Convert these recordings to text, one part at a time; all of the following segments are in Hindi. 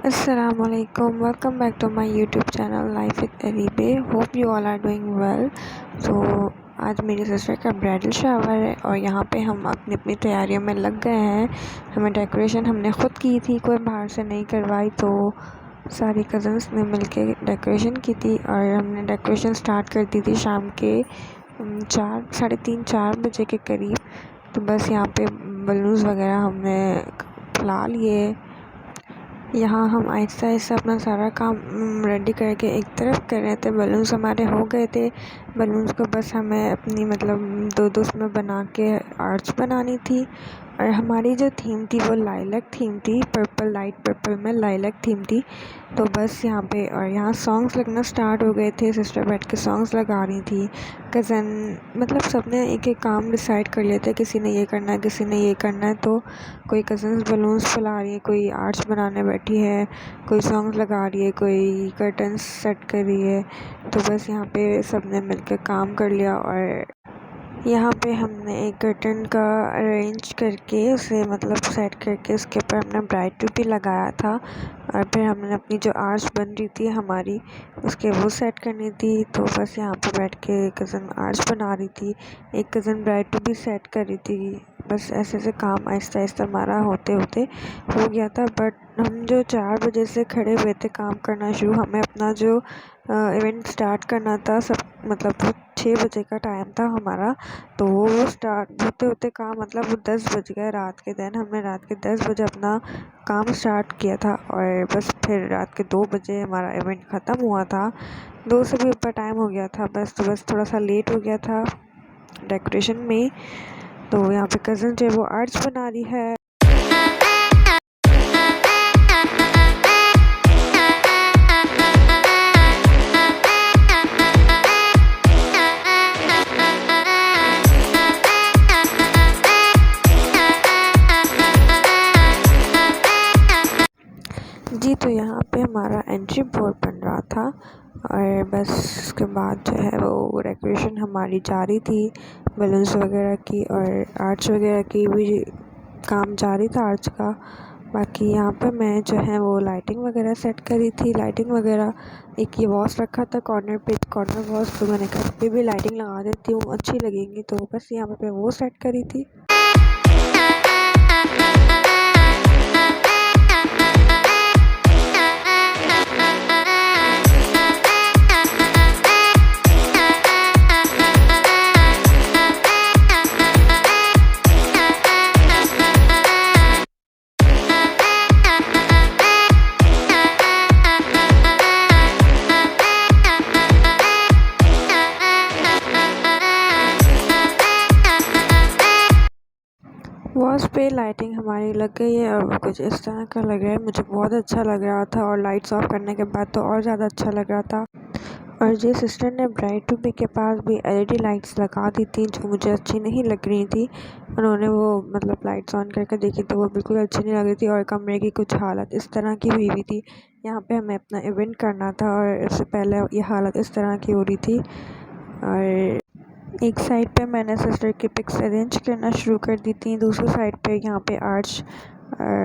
Assalamualaikum. Welcome back to my YouTube channel Life with Aribe. Hope you all are doing well. So आज मेरी सिस्टर का ब्राइडल शावर है और यहाँ पे हम अपनी अपनी तैयारियों में लग गए हैं। हमें डेकोरेशन हमने ख़ुद की थी, कोई बाहर से नहीं करवाई। तो सारी कज़न्स ने मिलके डेकोरेशन की थी और हमने डेकोरेशन स्टार्ट कर दी थी शाम के 3:30-4 बजे के करीब। तो बस यहाँ पे बलून्स वगैरह हमने फैला लिए। यहाँ हम आहिस्ता आहिस्ता अपना सारा काम रेडी करके एक तरफ कर रहे थे। बलून्स हमारे हो गए थे। बलून्स को बस हमें अपनी दो उसमें बना के आर्च बनानी थी। और हमारी जो थीम थी वो लाइलैक थीम थी, पर्पल, लाइट पर्पल में लाइलैक थीम थी। तो बस यहाँ पे और यहाँ सॉन्ग्स लगना स्टार्ट हो गए थे। सिस्टर बैठ के सॉन्ग्स लगा रही थी। कज़न सबने एक एक काम डिसाइड कर लिया था, किसी ने ये करना है, किसी ने ये करना है। तो कोई कज़न्स बलून्स फैला रही है, कोई आर्च बनाने बैठी है, कोई सॉन्ग्स लगा रही है, कोई कर्टन्स सेट कर रही है। तो बस यहाँ पे सब ने मिलकर काम कर लिया और यहाँ पे हमने एक कर्टन का अरेंज करके उसे सेट करके उसके ऊपर हमने ब्राइट भी लगाया था। और फिर हमने अपनी जो आर्च बन रही थी हमारी, उसके वो सेट करनी थी। तो बस यहाँ पे बैठ के कज़न आर्च बना रही थी, एक कज़न ब्राइट भी सेट कर रही थी। बस ऐसे ऐसे काम आहिस्ता आहिस्ता हमारा होते होते हो गया था। बट हम जो 4 बजे से खड़े हुए थे काम करना शुरू, हमें अपना जो इवेंट स्टार्ट करना था वो 6 बजे का टाइम था हमारा। तो वो स्टार्ट होते होते काम वो 10 बज गए रात के। दिन हमने रात के 10 बजे अपना काम स्टार्ट किया था और बस फिर रात के 2 बजे हमारा इवेंट ख़त्म हुआ था। 2 से भी ऊपर टाइम हो गया था। बस थोड़ा सा लेट हो गया था डेकोरेशन में। तो यहाँ पे कज़न जो है वो आर्ट्स बना रही है। जी, तो यहाँ पे हमारा एंट्री बोर्ड बन रहा था और बस उसके बाद जो है वो डेकोरेशन हमारी जारी थी, बलून्स वगैरह की और आर्च वगैरह की भी काम जारी था आर्च का। बाकी यहाँ पे मैं जो है वो लाइटिंग वगैरह सेट करी थी। लाइटिंग वगैरह एक ये वॉस रखा था कॉर्नर पे, कॉर्नर वॉस। तो मैंने कहा इस पर भी लाइटिंग लगा देती हूँ, अच्छी लगेंगी। तो बस यहाँ पे वो सेट करी थी। वॉल्स पे लाइटिंग हमारी लग गई है और वो कुछ इस तरह का लग रहा है। मुझे बहुत अच्छा लग रहा था और लाइट्स ऑफ करने के बाद तो और ज़्यादा अच्छा लग रहा था। और जी सिस्टर ने ब्राइड टू बी के पास भी एलईडी लाइट्स लगा दी थी जो मुझे अच्छी नहीं लग रही थी। उन्होंने वो लाइट्स ऑन करके देखी तो वो बिल्कुल अच्छी नहीं लग रही थी और कमरे की कुछ हालत इस तरह की हुई हुई थी। यहाँ पे हमें अपना इवेंट करना था और इससे पहले ये हालत इस तरह की हो रही थी। और एक साइड पे मैंने सिस्टर की पिक्स अरेंज करना शुरू कर दी थी, दूसरी साइड पे यहाँ पे आर्च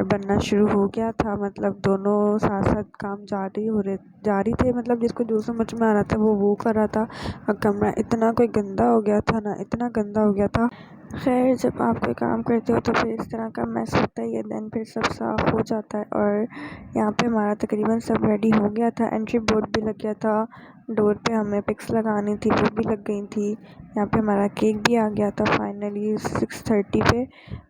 बनना शुरू हो गया था। दोनों साथ साथ काम जारी थे। जिसको जो समझ में आ रहा था वो कर रहा था। और कमरा इतना कोई गंदा हो गया था ना, इतना गंदा हो गया था। खैर, जब आप कोई काम करते हो तो फिर इस तरह का मैस होता ही है। देन फिर सब साफ़ हो जाता है। और यहाँ पे हमारा तकरीबन सब रेडी हो गया था। एंट्री बोर्ड भी लग गया था, डोर पे हमें पिक्स लगानी थी वो भी लग गई थी। यहाँ पे हमारा केक भी आ गया था फाइनली 6:30 पे।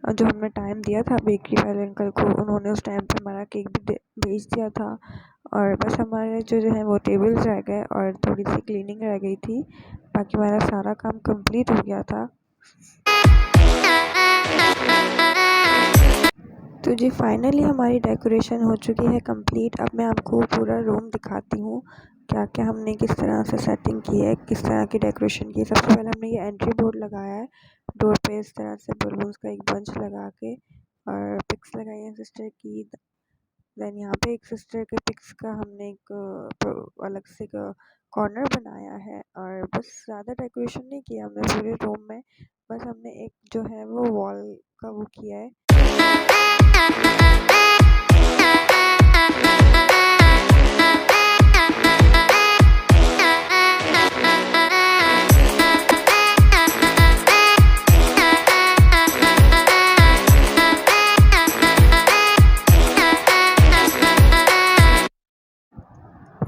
और जो हमने टाइम दिया था बेकरी वाले अंकल को, उन्होंने उस टाइम पे हमारा केक भी भेज दिया था। और बस हमारे जो है वो टेबल्स रह गए और थोड़ी सी क्लीनिंग रह गई थी। बाकी हमारा सारा काम कंप्लीट हो गया था। तो जी फाइनली हमारी डेकोरेशन हो चुकी है कंप्लीट। अब मैं आपको पूरा रूम दिखाती हूँ क्या क्या हमने किस तरह से सेटिंग की है, किस तरह की डेकोरेशन की है। सबसे पहले हमने ये एंट्री बोर्ड लगाया है, डोर पे इस तरह से बलून्स का एक बंच लगा के और पिक्स लगाई है सिस्टर की। देन यहाँ पे एक सिस्टर के पिक्स का हमने एक अलग से कॉर्नर बनाया है। और बस ज़्यादा डेकोरेशन नहीं किया हमने पूरे रूम में, बस हमने एक जो है वो वॉल का वो किया है।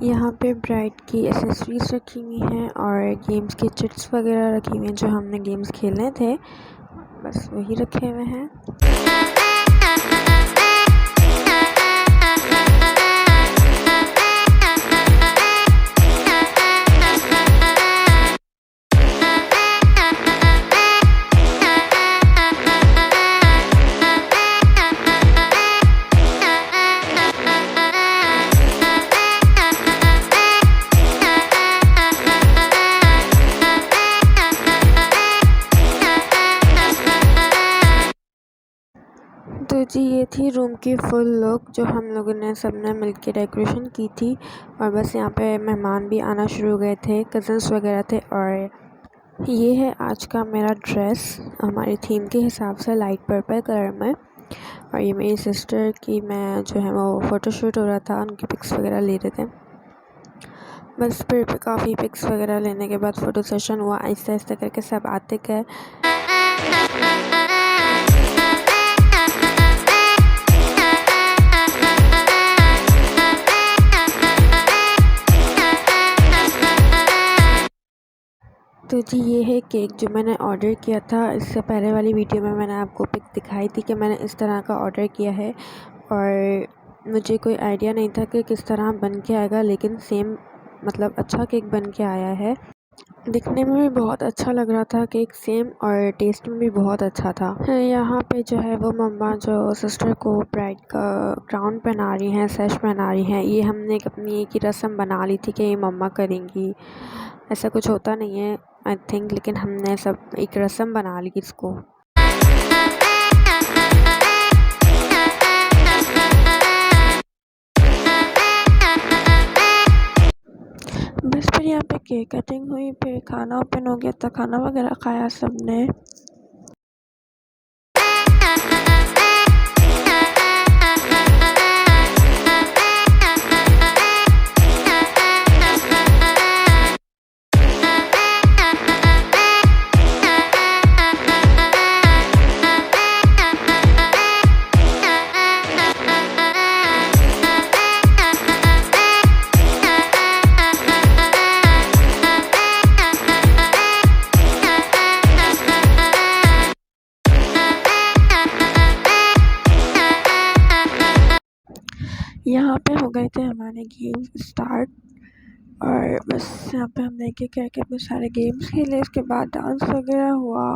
यहाँ पे ब्राइड की एसेसरीज रखी हुई हैं और गेम्स की चिट्स वगैरह रखी हुई हैं। जो हमने गेम्स खेलने थे बस वही रखे हुए हैं। तो जी ये थी रूम की फुल लुक जो हम लोगों ने सबने मिलकर डेकोरेशन की थी। और बस यहाँ पे मेहमान भी आना शुरू हो गए थे, कज़न्स वगैरह थे। और ये है आज का मेरा ड्रेस हमारी थीम के हिसाब से लाइट पर्पल कलर में। और ये मेरी सिस्टर की मैं जो है वो फ़ोटोशूट हो रहा था, उनकी पिक्स वगैरह ले रहे थे। बस फिर काफ़ी पिक्स वगैरह लेने के बाद फ़ोटो सेशन हुआ। आहिस्ता आहिस्ता करके सब आते गए। तो जी ये है केक जो मैंने ऑर्डर किया था। इससे पहले वाली वीडियो में मैंने आपको पिक दिखाई थी कि मैंने इस तरह का ऑर्डर किया है और मुझे कोई आइडिया नहीं था कि किस तरह बन के आएगा, लेकिन सेम मतलब अच्छा केक बन के आया है। दिखने में भी बहुत अच्छा लग रहा था केक सेम, और टेस्ट में भी बहुत अच्छा था। यहाँ पे जो है वो मम्मा जो सिस्टर को ब्राइड का क्राउन पहना रही हैं, सैश पहना रही हैं। ये हमने अपनी एक ही रस्म बना ली थी कि ये मम्मा करेंगी। ऐसा कुछ होता नहीं है आई थिंक, लेकिन हमने सब एक रस्म बना ली इसको। बस फिर यहाँ पे केक कटिंग हुई, फिर खाना ओपन हो गया था, खाना वगैरह खाया सबने। यहाँ पे हो गए थे हमारे गेम्स स्टार्ट, और बस यहाँ पे हमने एक एक करके अपने सारे गेम्स खेले। उसके बाद डांस वगैरह हुआ।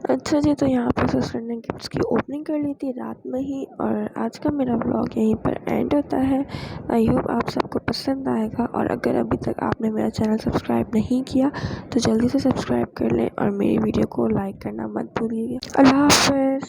अच्छा जी, तो यहाँ पर सिस्टर ने गिफ्ट्स की ओपनिंग कर ली थी रात में ही, और आज का मेरा ब्लॉग यहीं पर एंड होता है। आई होप आप सबको पसंद आएगा, और अगर अभी तक आपने मेरा चैनल सब्सक्राइब नहीं किया तो जल्दी से सब्सक्राइब कर लें और मेरी वीडियो को लाइक करना मत भूलिएगा। अल्लाह हाफ़िज़।